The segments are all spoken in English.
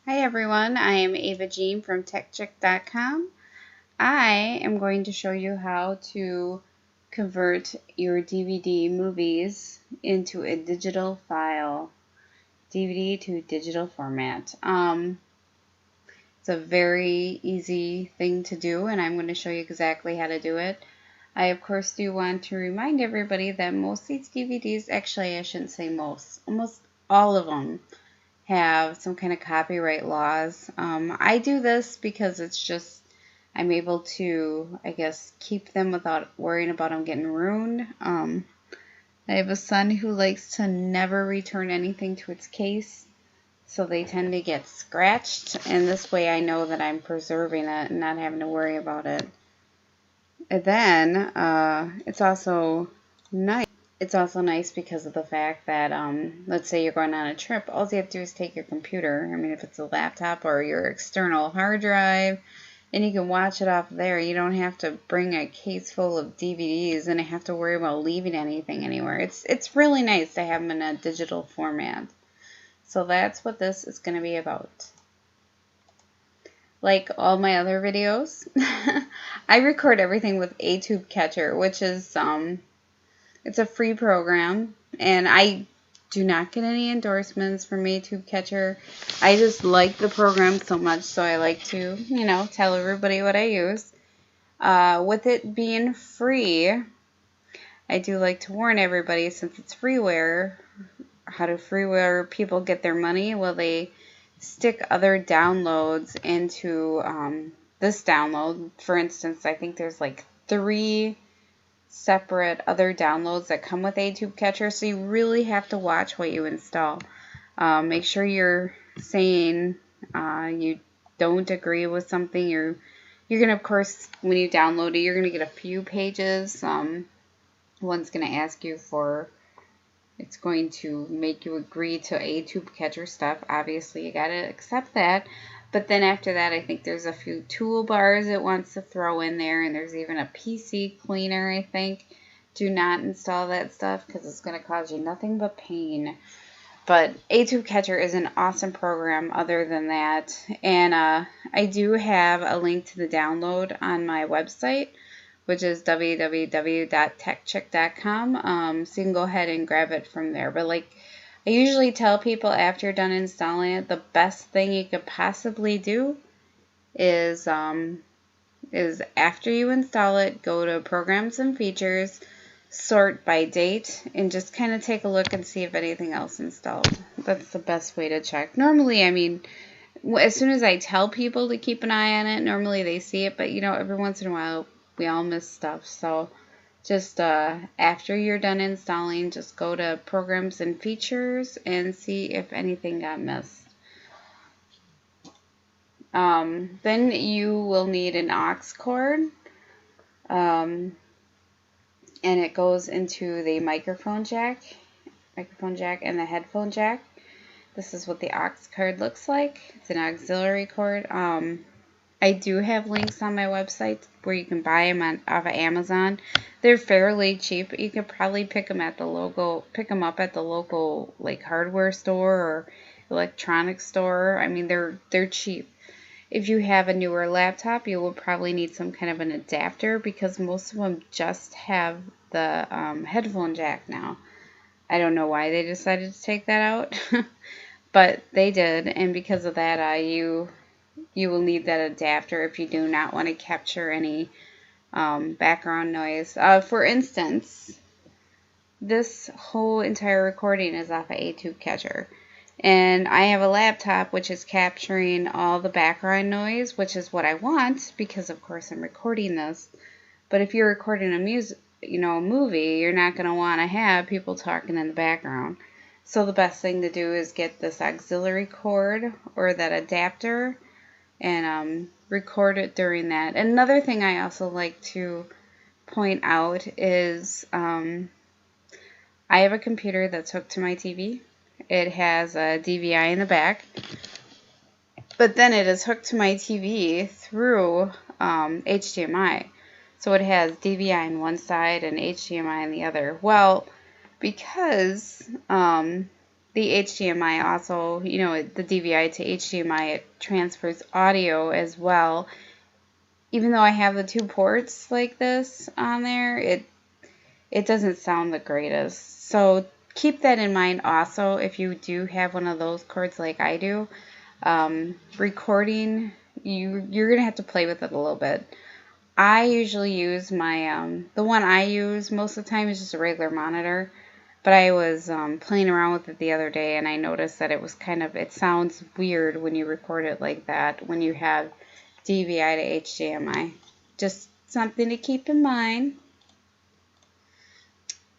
Hi everyone, I am Ava Jean from TechChick.com. I am going to show you how to convert your DVD movies into a digital file, DVD to digital format. It's a very easy thing to do, and I'm going to show you exactly how to do it. I, of course, do want to remind everybody that most of these DVDs, actually I shouldn't say most, almost all of them have some kind of copyright laws. I do this because it's just I'm able to, I guess, keep them without worrying about them getting ruined. I have a son who likes to never return anything to its case, so they tend to get scratched, and this way I know that I'm preserving it and not having to worry about it. And then it's also nice. It's also nice because of the fact that, let's say you're going on a trip, all you have to do is take your computer, I mean, if it's a laptop or your external hard drive, and you can watch it off there. You don't have to bring a case full of DVDs and have to worry about leaving anything anywhere. It's really nice to have them in a digital format. So that's what this is going to be about. Like all my other videos, I record everything with ATube Catcher, which is, it's a free program, and I do not get any endorsements from ATube Catcher. I just like the program so much, so I like to, tell everybody what I use. With it being free, I do like to warn everybody, since it's freeware, how do freeware people get their money? Well, they stick other downloads into this download. For instance, I think there's like 3 separate other downloads that come with ATube Catcher, so you really have to watch what you install. Make sure you're saying you don't agree with something. You're gonna, of course, when you download it, you're gonna get a few pages. One's gonna ask you for, it's going to make you agree to ATube Catcher stuff. Obviously, you gotta accept that. But then after that, I think there's a few toolbars it wants to throw in there, and there's even a PC cleaner, I think. Do not install that stuff because it's going to cause you nothing but pain. But ATube Catcher is an awesome program other than that. And I do have a link to the download on my website, which is www.techchick.com. So you can go ahead and grab it from there. But like I usually tell people after you're done installing it, the best thing you could possibly do is after you install it, go to Programs and Features, sort by date, and just kind of take a look and see if anything else installed. That's the best way to check. Normally, I mean, as soon as I tell people to keep an eye on it, normally they see it, but every once in a while we all miss stuff. So just after you're done installing, just go to Programs and Features and see if anything got missed. Then you will need an aux cord, and it goes into the microphone jack and the headphone jack. This is what the aux cord looks like. It's an auxiliary cord. I do have links on my website where you can buy them off of Amazon. They're fairly cheap. You could probably pick them up at the local like hardware store or electronics store. I mean, they're cheap. If you have a newer laptop, you will probably need some kind of an adapter because most of them just have the headphone jack now. I don't know why they decided to take that out, but they did, and because of that, you will need that adapter if you do not want to capture any background noise. For instance, this whole entire recording is off of ATube Catcher. And I have a laptop which is capturing all the background noise, which is what I want because, of course, I'm recording this. But if you're recording a movie, you're not going to want to have people talking in the background. So the best thing to do is get this auxiliary cord or that adapter and record it during that. Another thing I also like to point out is I have a computer that's hooked to my TV. It has a DVI in the back, but then it is hooked to my TV through HDMI. So it has DVI on one side and HDMI on the other. Well, because the HDMI also, you know, the DVI to HDMI, it transfers audio as well. Even though I have the 2 ports like this on there, it doesn't sound the greatest. So keep that in mind also if you do have one of those cords like I do. Recording, you're going to have to play with it a little bit. I usually use my, the one I use most of the time is just a regular monitor. But I was playing around with it the other day, and I noticed that it was it sounds weird when you record it like that, when you have DVI to HDMI. Just something to keep in mind.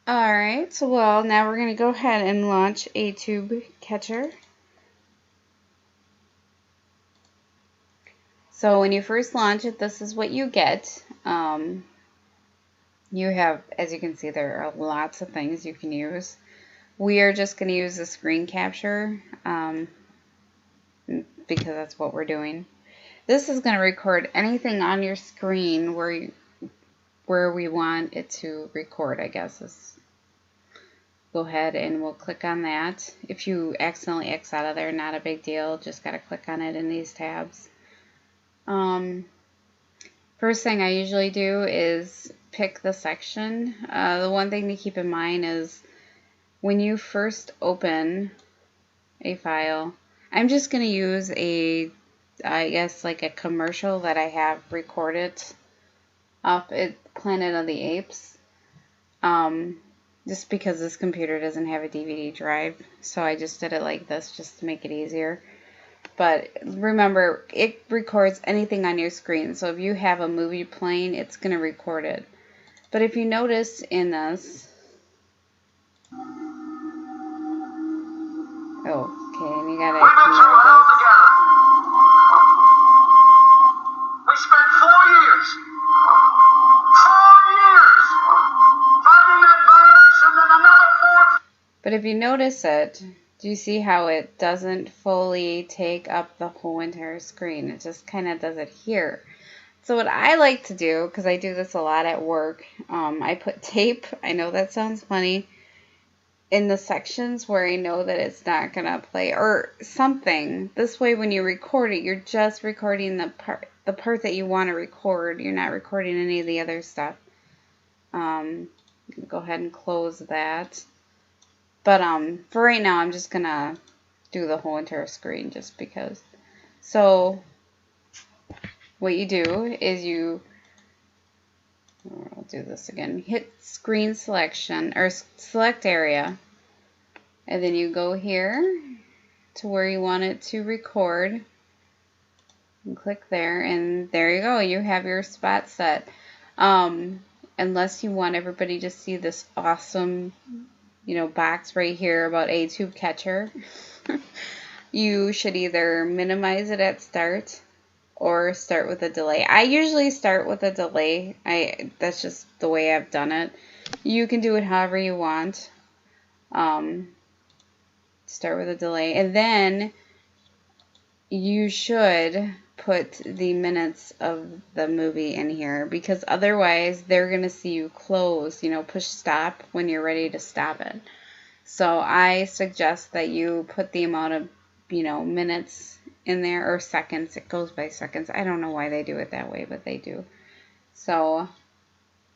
Alright, so now we're going to go ahead and launch a tube catcher. So when you first launch it, this is what you get. You have, as you can see, there are lots of things you can use. We are just going to use the screen capture because that's what we're doing. This is going to record anything on your screen where we want it to record, I guess. Go ahead and we'll click on that. If you accidentally X out of there, not a big deal. Just got to click on it in these tabs. First thing I usually do is pick the section. The one thing to keep in mind is when you first open a file, I'm just going to use I guess like a commercial that I have recorded off Planet of the Apes. Just because this computer doesn't have a DVD drive, so I just did it like this just to make it easier. But remember, it records anything on your screen. So if you have a movie playing, it's going to record it. But if you notice in this, and you got to ignore this. We spent 4 years fighting that virus, and then another 4. But if you notice it, do you see how it doesn't fully take up the whole entire screen? It just kind of does it here. So what I like to do, because I do this a lot at work, I put tape, I know that sounds funny, in the sections where I know that it's not going to play, or something. This way when you record it, you're just recording the part that you want to record. You're not recording any of the other stuff. Go ahead and close that. But for right now, I'm just going to do the whole entire screen just because. So what you do is I'll do this again. Hit screen selection or select area. And then you go here to where you want it to record. And click there. And there you go. You have your spot set. Unless you want everybody to see this awesome box right here about a tube catcher. You should either minimize it at start or start with a delay. I usually start with a delay. That's just the way I've done it. You can do it however you want. Start with a delay. And then you should put the minutes of the movie in here, because otherwise they're going to see you close, push stop when you're ready to stop it. So I suggest that you put the amount of, minutes in there, or seconds. It goes by seconds. I don't know why they do it that way, but they do. So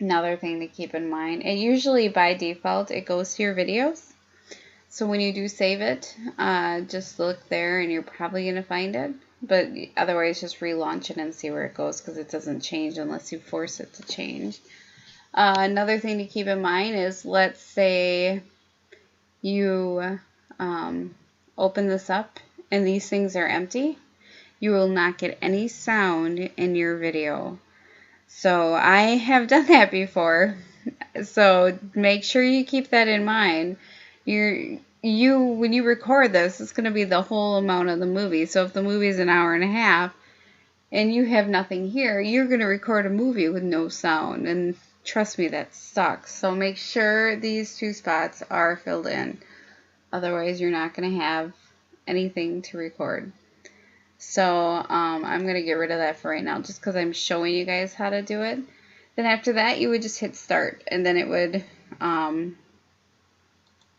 another thing to keep in mind, and usually by default it goes to your videos. So when you do save it, just look there and you're probably going to find it. But otherwise, just relaunch it and see where it goes, because it doesn't change unless you force it to change. Another thing to keep in mind is, let's say you open this up and these things are empty. You will not get any sound in your video. So I have done that before. So make sure you keep that in mind. When you record this, it's going to be the whole amount of the movie. So if the movie is an hour and a half and you have nothing here, you're going to record a movie with no sound. And trust me, that sucks. So make sure these 2 spots are filled in. Otherwise, you're not going to have anything to record. So I'm going to get rid of that for right now, just because I'm showing you guys how to do it. Then after that, you would just hit start. And then it would...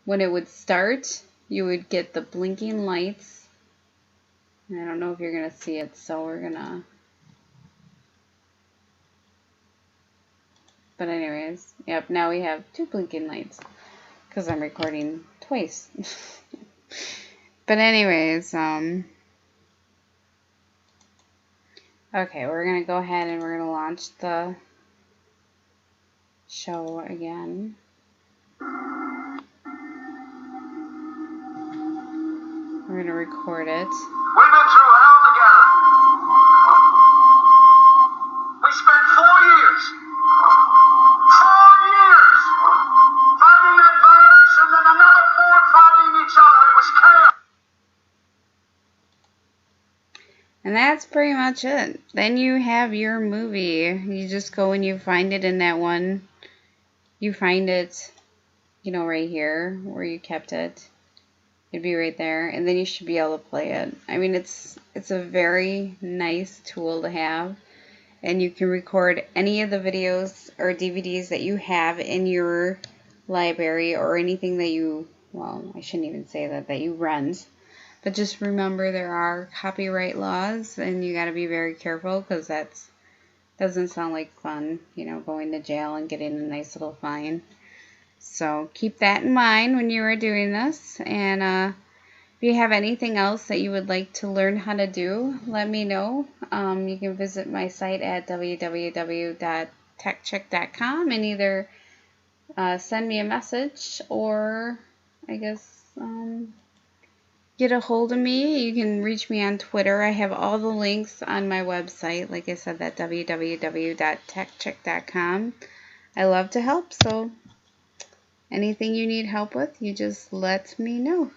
when it would start, you would get the blinking lights. I don't know if you're going to see it, so we're going to... But anyways, yep, now we have 2 blinking lights because I'm recording twice. But anyways, okay, we're going to go ahead and we're going to launch the show again. We're going to record it. We've been through hell together. We spent 4 years. 4 years fighting that virus and then another 4 fighting each other. It was chaos. And that's pretty much it. Then you have your movie. You just go and you find it in that one. You find it, you know, right here where you kept it. It'd be right there, and then you should be able to play it. I mean, it's a very nice tool to have, and you can record any of the videos or DVDs that you have in your library or anything that you, well, I shouldn't even say that you rent. But just remember there are copyright laws, and you got to be very careful because that doesn't sound like fun, you know, going to jail and getting a nice little fine. So keep that in mind when you are doing this. And if you have anything else that you would like to learn how to do, let me know. You can visit my site at www.techchick.com and either send me a message or, I guess, get a hold of me. You can reach me on Twitter. I have all the links on my website. Like I said, that www.techchick.com. I love to help, so anything you need help with, you just let me know.